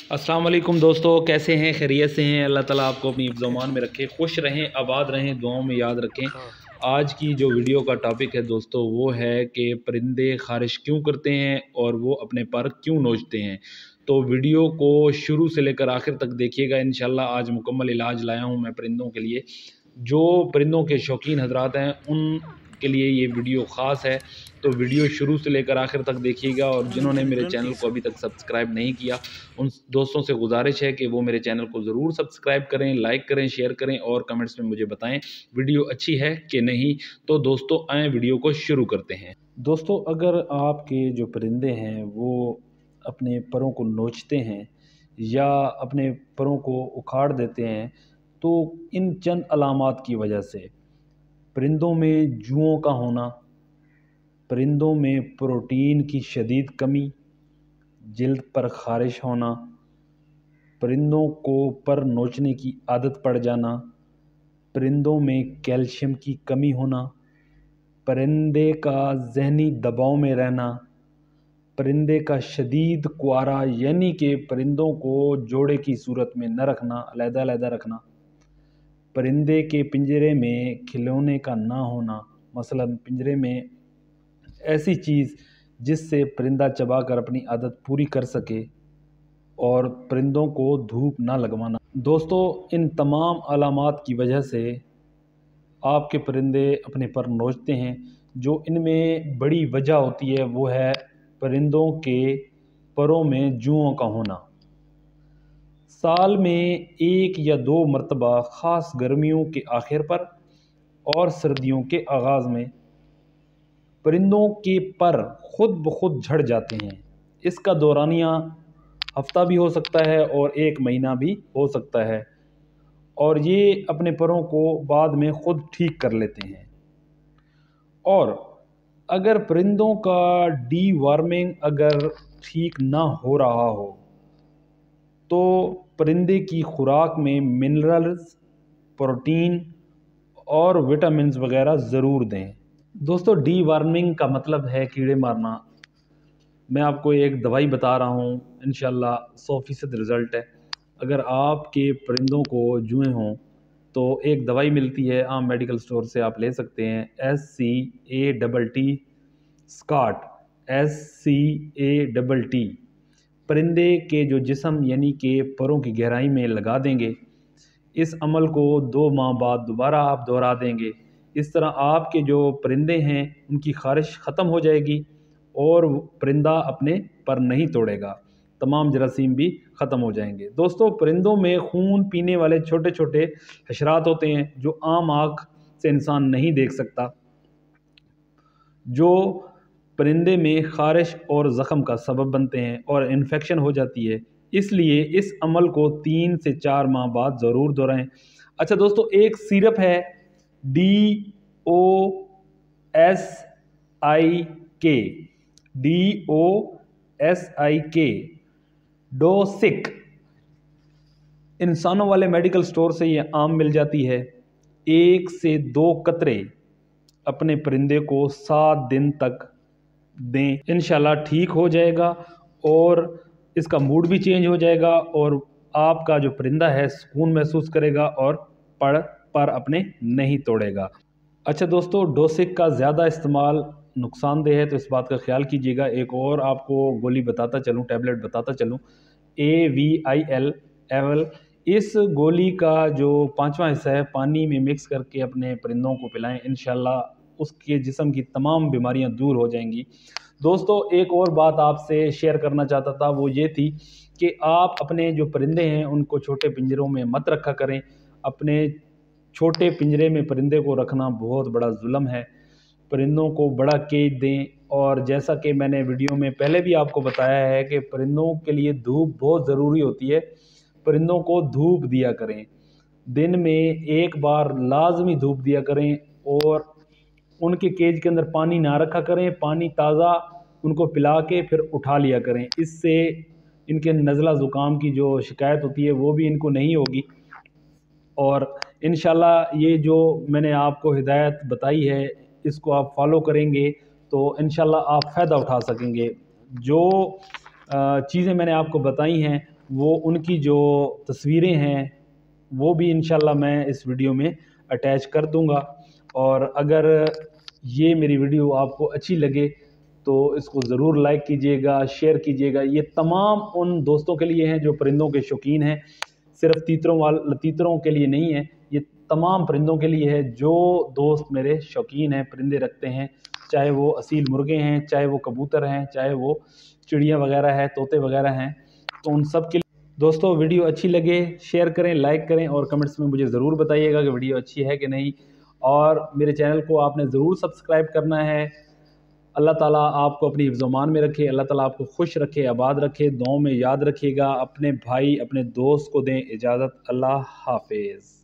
अस्सलाम वालेकुम दोस्तों, कैसे हैं? खैरियत से हैं? अल्लाह ताला आपको अपनी हिफ्ज़ अमान में रखे, खुश रहें, आबाद रहें, दुआओं में याद रखें। आज की जो वीडियो का टॉपिक है दोस्तों, वो है कि परिंदे ख़ारिश क्यों करते हैं और वो अपने पर क्यों नोचते हैं। तो वीडियो को शुरू से लेकर आखिर तक देखिएगा। इंशाल्लाह आज मुकम्मल इलाज लाया हूँ मैं परिंदों के लिए। जो परिंदों के शौकीन हजरात हैं उन के लिए ये वीडियो ख़ास है, तो वीडियो शुरू से लेकर आखिर तक देखिएगा। और जिन्होंने मेरे चैनल को अभी तक सब्सक्राइब नहीं किया, उन दोस्तों से गुजारिश है कि वो मेरे चैनल को ज़रूर सब्सक्राइब करें, लाइक करें, शेयर करें और कमेंट्स में मुझे बताएं वीडियो अच्छी है कि नहीं। तो दोस्तों आएँ वीडियो को शुरू करते हैं। दोस्तों, अगर आपके जो परिंदे हैं वो अपने परों को नोचते हैं या अपने परों को उखाड़ देते हैं, तो इन चंद अलामात की वजह से परिंदों में जुओं का होना, परिंदों में प्रोटीन की शदीद कमी, जिल्द पर ख़ारिश होना, परिंदों को पर नोचने की आदत पड़ जाना, परिंदों में कैल्शियम की कमी होना, परिंदे का ज़हनी दबाव में रहना, परिंदे का शदीद कुआरा यानी कि परिंदों को जोड़े की सूरत में न रखना, अलग-अलग रखना, परिंदे के पिंजरे में खिलौने का ना होना, मसलन पिंजरे में ऐसी चीज़ जिससे परिंदा चबाकर अपनी आदत पूरी कर सके, और परिंदों को धूप ना लगवाना। दोस्तों, इन तमाम अलामात की वजह से आपके परिंदे अपने पर नोचते हैं। जो इनमें बड़ी वजह होती है वो है परिंदों के परों में जुओं का होना। साल में 1 या 2 मरतबा ख़ास गर्मियों के आखिर पर और सर्दियों के आगाज़ में परिंदों के पर खुद ब खुद झड़ जाते हैं। इसका दौरानिया हफ्ता भी हो सकता है और 1 महीना भी हो सकता है, और ये अपने परों को बाद में खुद ठीक कर लेते हैं। और अगर परिंदों का डीवॉर्मिंग अगर ठीक ना हो रहा हो तो परिंदे की खुराक में मिनरल्स, प्रोटीन और विटामिन्स वगैरह ज़रूर दें। दोस्तों, डीवॉर्मिंग का मतलब है कीड़े मारना। मैं आपको एक दवाई बता रहा हूँ, इंशाल्लाह 100% रिज़ल्ट है। अगर आपके परिंदों को जुएँ हों तो एक दवाई मिलती है, आम मेडिकल स्टोर से आप ले सकते हैं, SCATT स्काट, SCATT। परिंदे के जो जिस्म यानी कि परों की गहराई में लगा देंगे। इस अमल को 2 माह बाद दोबारा आप दोहरा देंगे। इस तरह आपके जो परिंदे हैं उनकी ख़ारिश ख़त्म हो जाएगी और परिंदा अपने पर नहीं तोड़ेगा, तमाम जरासीम भी ख़त्म हो जाएंगे। दोस्तों, परिंदों में खून पीने वाले छोटे छोटे हशरात होते हैं जो आम आँख से इंसान नहीं देख सकता, जो परिंदे में ख़ारिश और ज़ख़म का सबब बनते हैं और इन्फेक्शन हो जाती है। इसलिए इस अमल को 3 से 4 माह बाद ज़रूर दोहराएं। अच्छा दोस्तों, एक सिरप है DOSIK, डोसिक। इंसानों वाले मेडिकल स्टोर से ये आम मिल जाती है। 1 से 2 कतरे अपने परिंदे को 7 दिन तक दें, इंशाल्लाह ठीक हो जाएगा और इसका मूड भी चेंज हो जाएगा और आपका जो परिंदा है सुकून महसूस करेगा और पर अपने नहीं तोड़ेगा। अच्छा दोस्तों, डोसिक का ज़्यादा इस्तेमाल नुकसानदेह है, तो इस बात का ख्याल कीजिएगा। एक और आपको गोली बताता चलूँ, टैबलेट बताता चलूँ, AVIL एवल। इस गोली का जो 5वां हिस्सा है पानी में मिक्स करके अपने परिंदों को पिलाएं, इंशाल्लाह उसके जिस्म की तमाम बीमारियां दूर हो जाएंगी। दोस्तों, एक और बात आपसे शेयर करना चाहता था, वो ये थी कि आप अपने जो परिंदे हैं उनको छोटे पिंजरों में मत रखा करें। अपने छोटे पिंजरे में परिंदे को रखना बहुत बड़ा जुल्म है। परिंदों को बड़ा केज दें, और जैसा कि मैंने वीडियो में पहले भी आपको बताया है कि परिंदों के लिए धूप बहुत ज़रूरी होती है। परिंदों को धूप दिया करें, दिन में 1 बार लाजमी धूप दिया करें, और उनके केज के अंदर पानी ना रखा करें, पानी ताज़ा उनको पिला के फिर उठा लिया करें। इससे इनके नज़ला ज़ुकाम की जो शिकायत होती है वो भी इनको नहीं होगी, और इंशाल्लाह ये जो मैंने आपको हिदायत बताई है इसको आप फॉलो करेंगे तो इंशाल्लाह आप फ़ायदा उठा सकेंगे। जो चीज़ें मैंने आपको बताई हैं وہ ان کی جو تصویریں ہیں وہ بھی انشاءاللہ میں اس ویڈیو میں اٹیچ کر دوں گا۔ اور اگر یہ میری ویڈیو آپ کو اچھی لگے تو اس کو ضرور لائک کیجئے گا، شیئر کیجئے گا۔ یہ تمام ان دوستوں کے لیے ہیں جو پرندوں کے شوقین ہیں، صرف تیتروں کے لیے نہیں ہے، یہ تمام پرندوں کے لیے ہے۔ جو دوست میرے شوقین ہیں، پرندے رکھتے ہیں، چاہے وہ اصیل مرغے ہیں، چاہے وہ کبوتر ہیں، چاہے وہ چڑیاں وغیرہ ہیں، طوطے وغیرہ ہیں، تو ان سب کے لیے دوستوں ویڈیو اچھی لگے شیئر کریں، لائک کریں، اور کمنٹس میں مجھے ضرور بتائیے گا کہ ویڈیو اچھی ہے کہ نہیں، اور میرے چینل کو آپ نے ضرور سبسکرائب کرنا ہے۔ اللہ تعالیٰ آپ کو اپنی حفظ و امان میں رکھے، اللہ تعالیٰ آپ کو خوش رکھے، آباد رکھے، دعاؤں میں یاد رکھیے گا۔ اپنے بھائی اپنے دوست کو دیں اجازت، اللہ حافظ۔